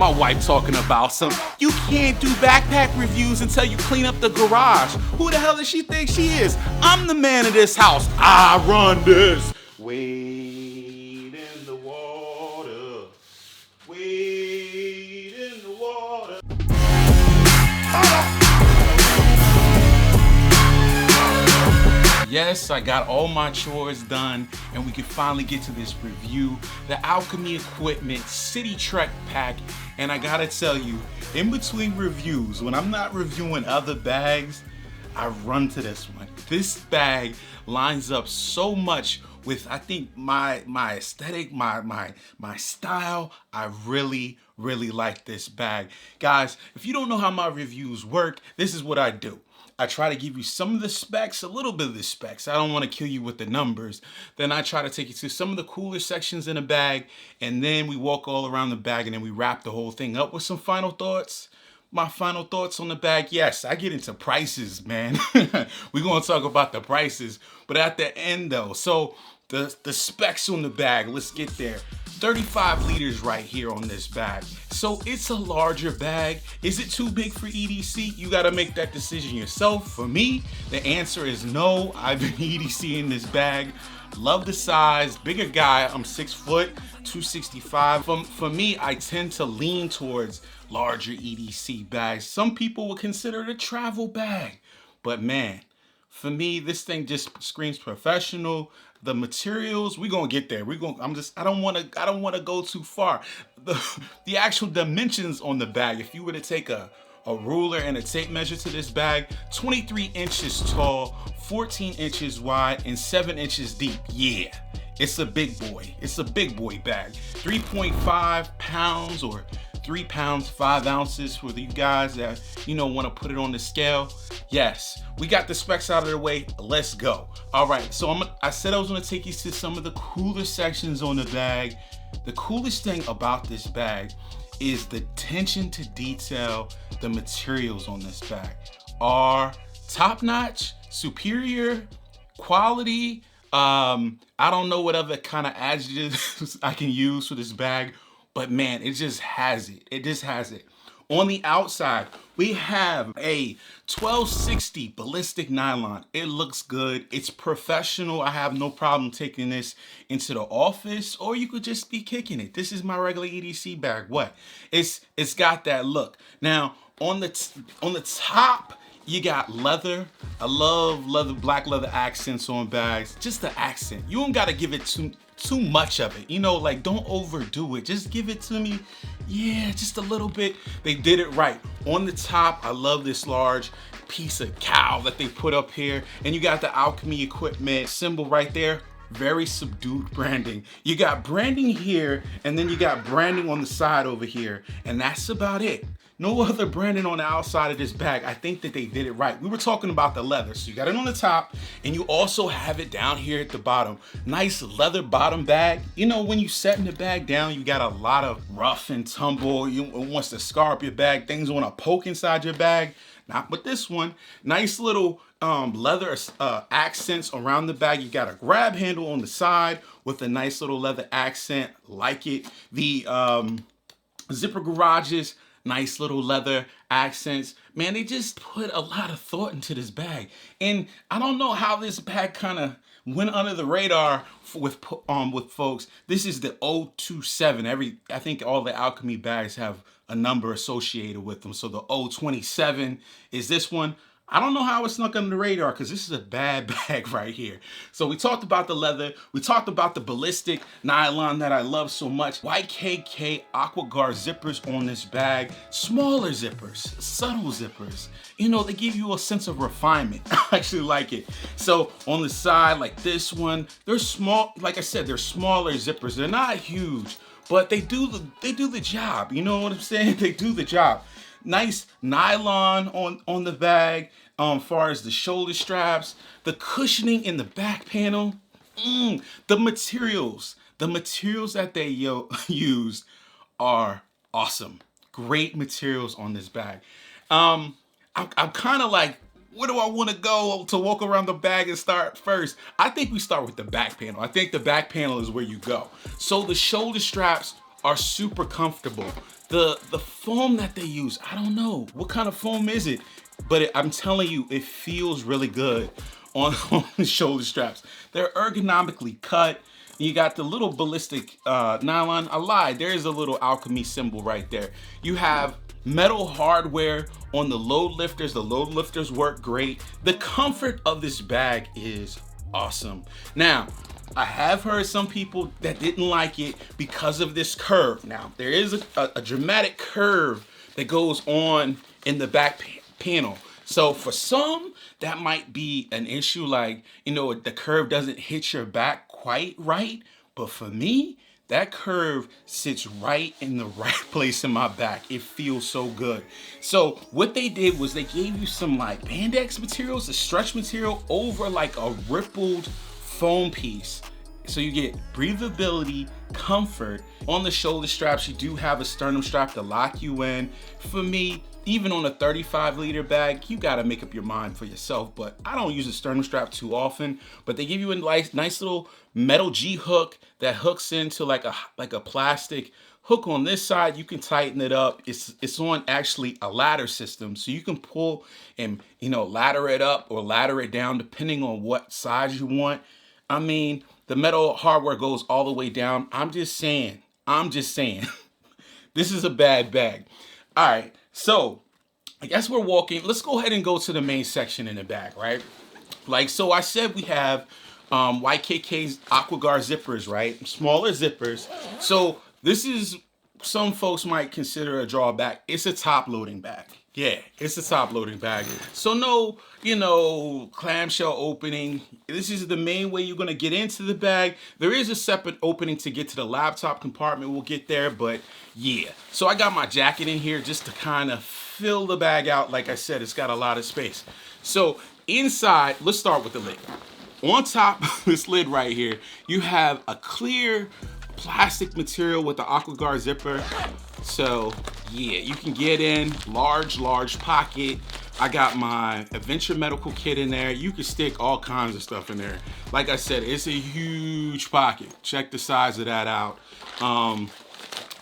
My wife talking about some, you can't do backpack reviews until you clean up the garage. Who the hell does she think she is? I'm the man of this house. I run this. Wade in the water. Wade in the water. Yes, I got all my chores done and we can finally get to this review. The Alchemy Equipment City Trek Pack. And I gotta tell you, in between reviews, when I'm not reviewing other bags, I run to this one. This bag lines up so much with, I think, my aesthetic, my style. I really like this bag. Guys, if you don't know how my reviews work, this is what I do. I try to give you some of the specs, a little bit of the specs. I don't want to kill you with the numbers. Then I try to take you to some of the cooler sections in the bag, and then we walk all around the bag, and then we wrap the whole thing up with some final thoughts. My final thoughts on the bag, yes, I get into prices, man. We're going to talk about the prices, but at the end though, so the specs on the bag, let's get there. 35 liters right here on this bag. So it's a larger bag. Is it too big for EDC? You gotta make that decision yourself. For me, the answer is no. I've been EDCing this bag. Love the size, bigger guy. I'm 6 foot, 265. For me, I tend to lean towards larger EDC bags. Some people would consider it a travel bag, but man, for me, this thing just screams professional. The materials, we're gonna get there. I don't wanna go too far. The actual dimensions on the bag, if you were to take a ruler and a tape measure to this bag, 23 inches tall, 14 inches wide, and 7 inches deep. Yeah, it's a big boy. It's a big boy bag. 3.5 pounds or 3 pounds, 5 ounces for you guys that, want to put it on the scale. Yes, we got the specs out of the way. Let's go. All right, so I said I was going to take you to some of the cooler sections on the bag. The coolest thing about this bag is the attention to detail. The materials on this bag are top-notch, superior quality. I don't know what other kind of adjectives I can use for this bag, but man, it just has it. It just has it. On the outside, we have a 1260 ballistic nylon. It looks good. It's professional. I have no problem taking this into the office, or you could just be kicking it. This is my regular EDC bag. What? It's got that look. Now, on the top, you got leather. I love leather, black leather accents on bags. Just the accent. You don't gotta give it too much of it. Like, don't overdo it. Just give it to me. Yeah, just a little bit. They did it right. On the top, I love this large piece of cow that they put up here. And you got the Alchemy Equipment symbol right there. Very subdued branding. You got branding here, and then you got branding on the side over here. And that's about it. No other branding on the outside of this bag. I think that they did it right. We were talking about the leather. So you got it on the top, and you also have it down here at the bottom. Nice leather bottom bag. When you setting the bag down, you got a lot of rough and tumble. It wants to scar up your bag. Things want to poke inside your bag. Not with this one. Nice little leather accents around the bag. You got a grab handle on the side with a nice little leather accent. Like it. The zipper garages. Nice little leather accents. Man, they just put a lot of thought into this bag. And I don't know how this bag kind of went under the radar with folks. This is the 027. I think all the Alchemy bags have a number associated with them. So the 027 is this one. I don't know how it snuck under the radar because this is a bad bag right here. So we talked about the leather. We talked about the ballistic nylon that I love so much. YKK AquaGuard zippers on this bag. Smaller zippers, subtle zippers. They give you a sense of refinement. I actually like it. So on the side, like this one, they're small. Like I said, they're smaller zippers. They're not huge, but they do the job. You know what I'm saying? They do the job. Nice nylon on the bag. Far as the shoulder straps, the cushioning in the back panel, the materials that they used are awesome. Great materials on this bag. I'm kind of like, where do I want to go to walk around the bag and start first? I think we start with the back panel. I think the back panel is where you go. So the shoulder straps are super comfortable. The foam that they use, I don't know what kind of foam is it, but I'm telling you, it feels really good on the shoulder straps. They're ergonomically cut. You got the little ballistic nylon. I lied, there is a little Alchemy symbol right there. You have metal hardware on the load lifters. The load lifters work great. The comfort of this bag is awesome. Now, I have heard some people that didn't like it because of this curve. Now, there is a dramatic curve that goes on in the back panel. So for some, that might be an issue, like, you know, the curve doesn't hit your back quite right. But for me, that curve sits right in the right place in my back. It feels so good. So what they did was they gave you some like Bandex materials, the stretch material over like a rippled foam piece. So you get breathability, comfort. On the shoulder straps, you do have a sternum strap to lock you in. For me, even on a 35-liter bag, you gotta make up your mind for yourself, but I don't use a sternum strap too often. But they give you a nice little metal G-hook that hooks into like a plastic hook on this side. You can tighten it up. It's on actually a ladder system, so you can pull and, you know, ladder it up or ladder it down depending on what size you want. I mean, the metal hardware goes all the way down. I'm just saying, this is a bad bag. All right, so I guess we're walking. Let's go ahead and go to the main section in the bag, right? Like, so I said we have YKK's AquaGuard zippers, right? Smaller zippers. So this is, some folks might consider a drawback. It's a top loading bag. Yeah, it's a top loading bag. So no, you know, clamshell opening. This is the main way you're gonna get into the bag. There is a separate opening to get to the laptop compartment. We'll get there, but yeah. So I got my jacket in here just to kind of fill the bag out. Like I said, it's got a lot of space. So inside, let's start with the lid. On top of this lid right here, you have a clear plastic material with the AquaGuard zipper. So yeah, you can get in, large pocket. I got my Adventure Medical Kit in there. You can stick all kinds of stuff in there. Like I said, it's a huge pocket. Check the size of that out. And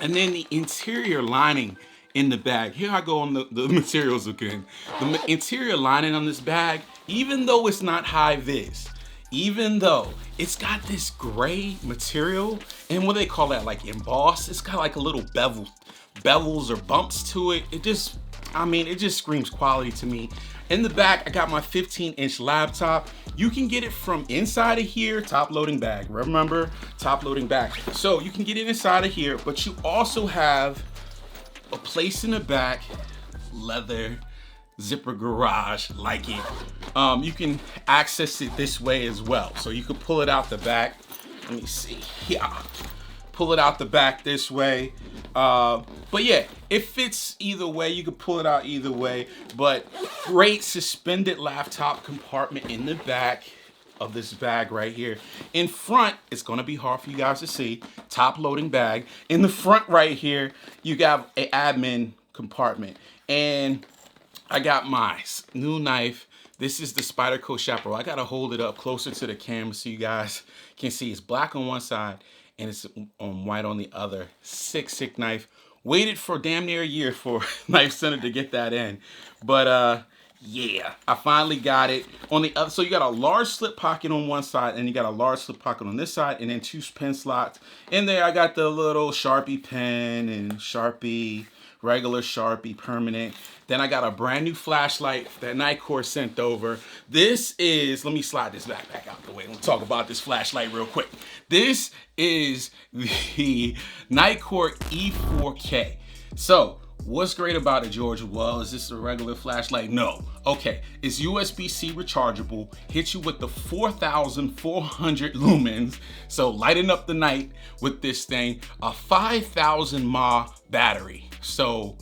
then the interior lining in the bag. Here I go on the materials again. The interior lining on this bag, even though it's not high vis, even though it's got this gray material, and what do they call that, like embossed? It's got like a little bevels or bumps to it. It just, I mean, it just screams quality to me. In the back, I got my 15-inch laptop. You can get it from inside of here, top loading bag. Remember, top loading bag. So you can get it inside of here, but you also have a place in the back, leather zipper garage like it. You can access it this way as well. So you can pull it out the back. Let me see, yeah. Pull it out the back this way. But yeah, it fits either way. You can pull it out either way, but great suspended laptop compartment in the back of this bag right here. In front, it's gonna be hard for you guys to see, top loading bag. In the front right here, you got an admin compartment. And I got my new knife. This is the Spyderco Chaparral. I gotta hold it up closer to the camera so you guys can see. It's black on one side and it's white on the other. Sick knife. Waited for damn near a year for Knife Center to get that in. But yeah, I finally got it. On the other, so you got a large slip pocket on one side and you got a large slip pocket on this side, and then two pen slots. In there, I got the little Sharpie pen and Sharpie, regular Sharpie permanent. Then I got a brand new flashlight that Nightcore sent over. This is, let me slide this back out the way. Let's talk about this flashlight real quick. This is the Nightcore E4K. So what's great about it, George? Well, is this a regular flashlight? No. Okay, it's USB-C rechargeable, hits you with the 4,400 lumens, so lighting up the night with this thing. A 5,000 mAh battery. So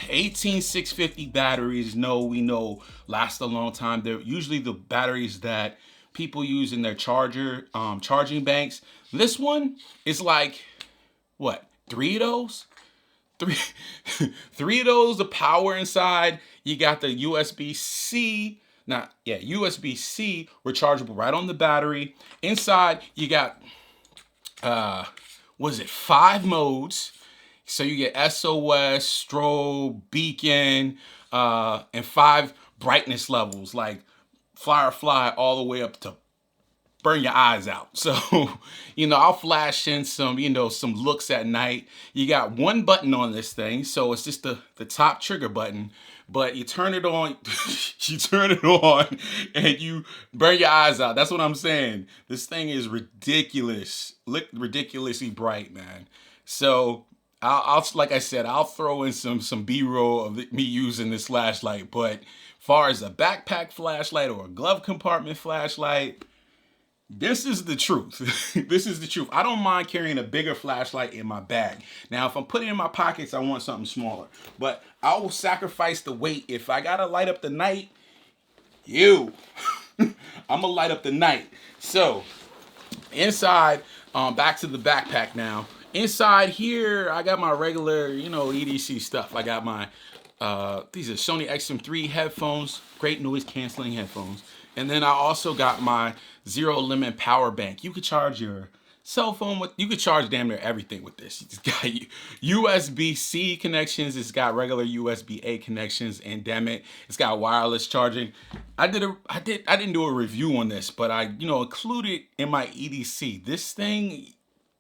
18650 batteries, we know last a long time. They're usually the batteries that people use in their charging banks. This one is like, what, 3 of those? Three of those, the power inside. You got the USB-C, USB-C rechargeable right on the battery. Inside, you got, 5 modes. So you get SOS, strobe, beacon, and 5 brightness levels, like Firefly all the way up to burn your eyes out. So, I'll flash in some, some looks at night. You got one button on this thing, so it's just the top trigger button, but you turn it on, you turn it on, and you burn your eyes out. That's what I'm saying. This thing is ridiculous, ridiculously bright, man. So, I'll like I said, I'll throw in some B-roll of me using this flashlight, but far as a backpack flashlight or a glove compartment flashlight, this is the truth. This is the truth. I don't mind carrying a bigger flashlight in my bag. Now, if I'm putting it in my pockets, I want something smaller. But I will sacrifice the weight. If I gotta light up the night, I'm gonna light up the night. So, inside, back to the backpack now. Inside here, I got my regular, EDC stuff. I got my, these are Sony XM3 headphones, great noise canceling headphones. And then I also got my zero limit power bank. You could charge your cell phone with, you could charge damn near everything with this. It's got USB-C connections, it's got regular USB-A connections, and damn it, it's got wireless charging. I didn't do a review on this, but I, included in my EDC. This thing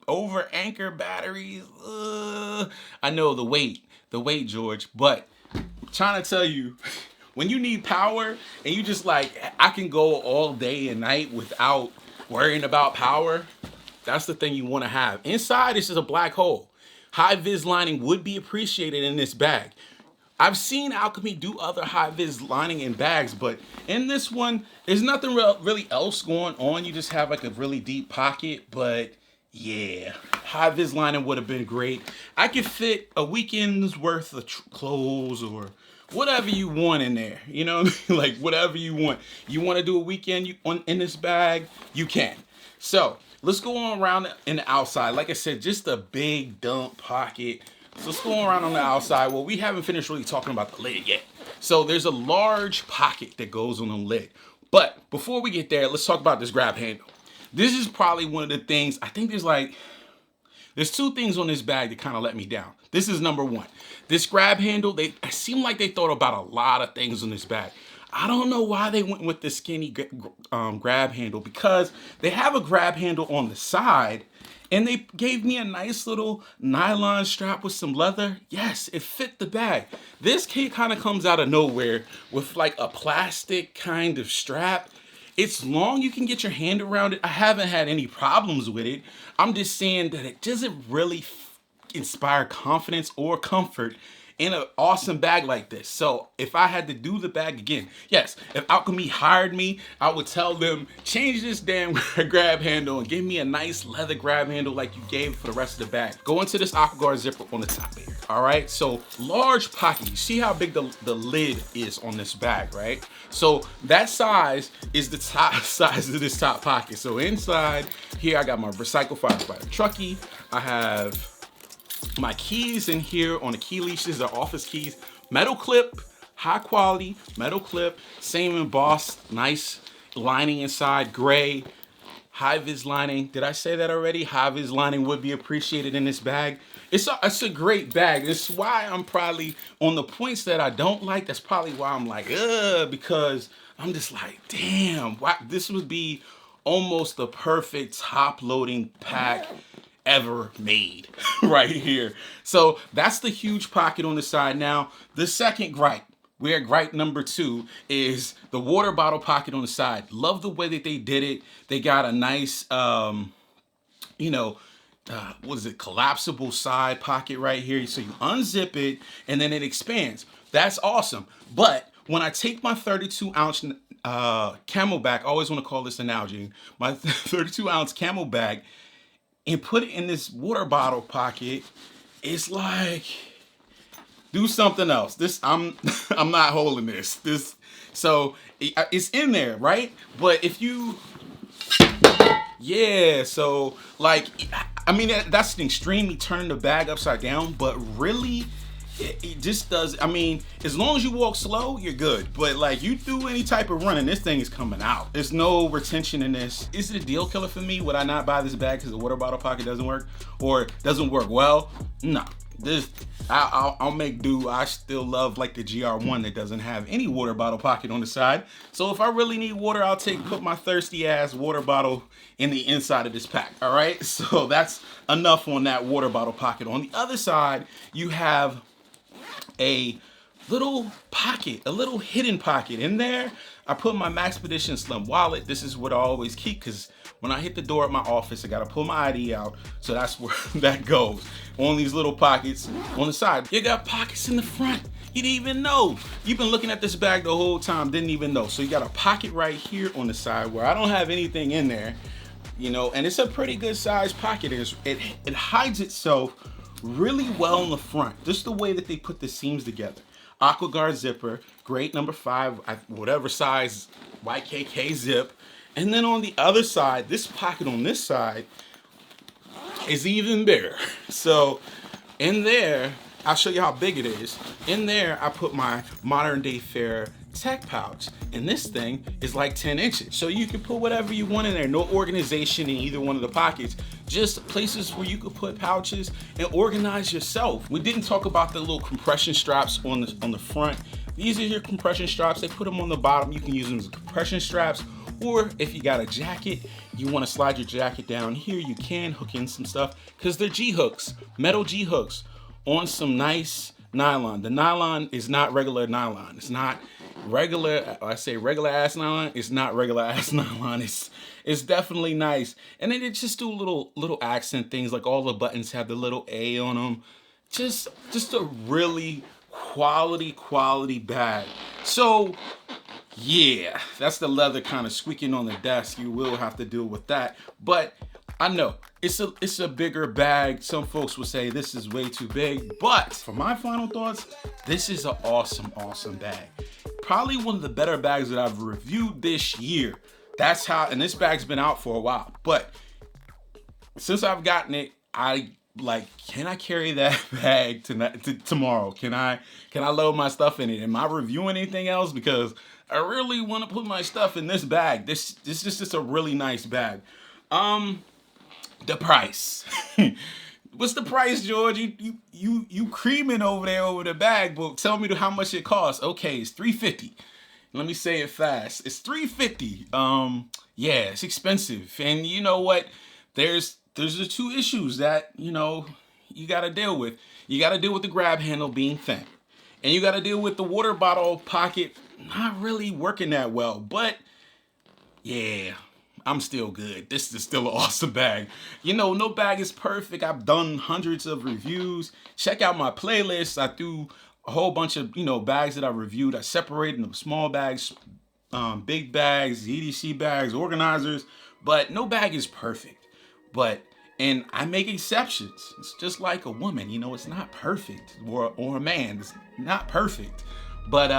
over Anchor batteries, I know the weight, George, but I'm trying to tell you, when you need power and you just like, I can go all day and night without worrying about power, that's the thing you want to have. Inside, this is a black hole. High vis lining would be appreciated in this bag. I've seen Alchemy do other high vis lining in bags, but in this one, there's nothing really else going on. You just have like a really deep pocket, but yeah, high vis lining would have been great. I could fit a weekend's worth of clothes or whatever you want in there, like whatever you want. You want to do a weekend in this bag, you can. So let's go on around in the outside. Like I said, just a big dump pocket. So let's go around on the outside. Well, we haven't finished really talking about the lid yet. So there's a large pocket that goes on the lid. But before we get there, let's talk about this grab handle. This is probably one of the things, I think there's 2 things on this bag that kind of let me down. This is number 1. This grab handle, it seemed like they thought about a lot of things on this bag. I don't know why they went with the skinny grab handle, because they have a grab handle on the side and they gave me a nice little nylon strap with some leather. Yes, it fit the bag. This kind of comes out of nowhere with like a plastic kind of strap. It's long, you can get your hand around it. I haven't had any problems with it. I'm just saying that it doesn't really inspire confidence or comfort in an awesome bag like this. So if I had to do the bag again, yes, if Alchemy hired me, I would tell them, change this damn grab handle and give me a nice leather grab handle like you gave for the rest of the bag. Go into this AquaGuard zipper on the top here. All right, so large pocket. You see how big the lid is on this bag, right? So that size is the top size of this top pocket. So inside here, I got my recycle firefighter truckie. I have my keys in here on the key leash. These are office keys. Metal clip, high quality metal clip, same embossed, nice lining inside, gray. High vis lining. Did I say that already? High vis lining would be appreciated in this bag. It's a great bag. It's why I'm probably on the points that I don't like. That's probably why I'm like, because I'm just like, damn, why, this would be almost the perfect top loading pack ever made right here. So that's the huge pocket on the side. Now, the second gripe, we're at gripe number 2, is the water bottle pocket on the side. Love the way that they did it. They got a nice, what is it, collapsible side pocket right here. So you unzip it and then it expands. That's awesome. But when I take my 32-ounce Camelback, I always want to call this analogy, my 32-ounce Camelback, and put it in this water bottle pocket, it's like, do something else. This, I'm not holding this. So it's in there, right? But if you, yeah, so like, I mean, that's an extremely turning the bag upside down, but really, it just does. I mean, as long as you walk slow, you're good. But like, you do any type of running, this thing is coming out. There's no retention in this. Is it a deal killer for me? Would I not buy this bag because the water bottle pocket doesn't work or doesn't work well? No, this, I'll make do. I still love like the GR1 that doesn't have any water bottle pocket on the side. So if I really need water, I'll put my thirsty ass water bottle in the inside of this pack. All right, so that's enough on that water bottle pocket. On the other side, you have a little pocket, a little hidden pocket. In there, I put my Maxpedition Slim wallet. This is what I always keep, because when I hit the door at my office, I gotta pull my ID out. So that's where that goes. On these little pockets on the side. You got pockets in the front. You didn't even know. You've been looking at this bag the whole time, didn't even know. So you got a pocket right here on the side where I don't have anything in there, you know, and it's a pretty good sized pocket. It hides itself really well in the front. Just the way that they put the seams together. AquaGuard zipper, great number 5, whatever size YKK zip. And then on the other side, this pocket on this side is even bigger. So in there, I'll show you how big it is. In there, I put my Modern Day Fair tech pouch, and this thing is like 10 inches. So you can put whatever you want in there. No organization in either one of the pockets, just places where you could put pouches and organize yourself. We didn't talk about the little compression straps on the front. These are your compression straps. They put them on the bottom. You can use them as compression straps, or if you got a jacket, you want to slide your jacket down here, you can hook in some stuff, because they're G-hooks, metal G-hooks on some nice nylon. The nylon is not regular nylon. It's not regular, I say regular ass nylon, it's not regular ass nylon. It's definitely nice. And then it just do little accent things, like all the buttons have the little A on them. Just a really quality bag. So yeah, that's the leather kind of squeaking on the desk. You will have to deal with that. But I know it's a bigger bag. Some folks will say this is way too big, but for my final thoughts, this is an awesome bag. Probably one of the better bags that I've reviewed this year. That's how, and this bag's been out for a while, but since I've gotten it, I like, can I carry that bag tomorrow? Can I load my stuff in it? Am I reviewing anything else? Because I really want to put my stuff in this bag. This is just a really nice bag. The price. What's the price, George? You creaming over there over the bag, but tell me how much it costs. Okay, it's $350. Let me say it fast. It's $350. Yeah, it's expensive. And you know what? There's the two issues that, you know, you got to deal with. You got to deal with the grab handle being thin. And you got to deal with the water bottle pocket not really working that well. But yeah, I'm still good. This is still an awesome bag. You know, no bag is perfect. I've done hundreds of reviews. Check out my playlist. I threw a whole bunch of, you know, bags that I reviewed. I separated them, small bags, big bags, EDC bags, organizers. But no bag is perfect. And I make exceptions. It's just like a woman, you know, it's not perfect, or a man, it's not perfect. But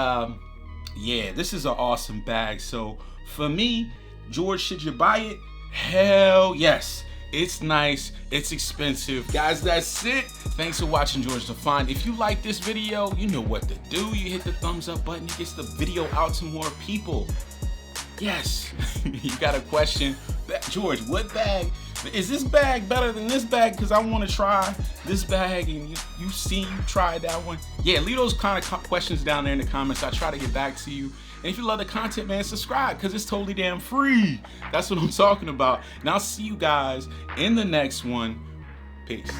yeah, this is an awesome bag. So for me, George, should you buy it? Hell yes. It's nice, it's expensive. Guys, that's it. Thanks for watching George Defined. If you like this video, you know what to do. You hit the thumbs up button, it gets the video out to more people. Yes, you got a question. George, what bag? Is this bag better than this bag? Because I want to try this bag, and you tried that one. Yeah, leave those kind of questions down there in the comments. I try to get back to you. And if you love the content, man, subscribe, because it's totally damn free. That's what I'm talking about. And I'll see you guys in the next one. Peace.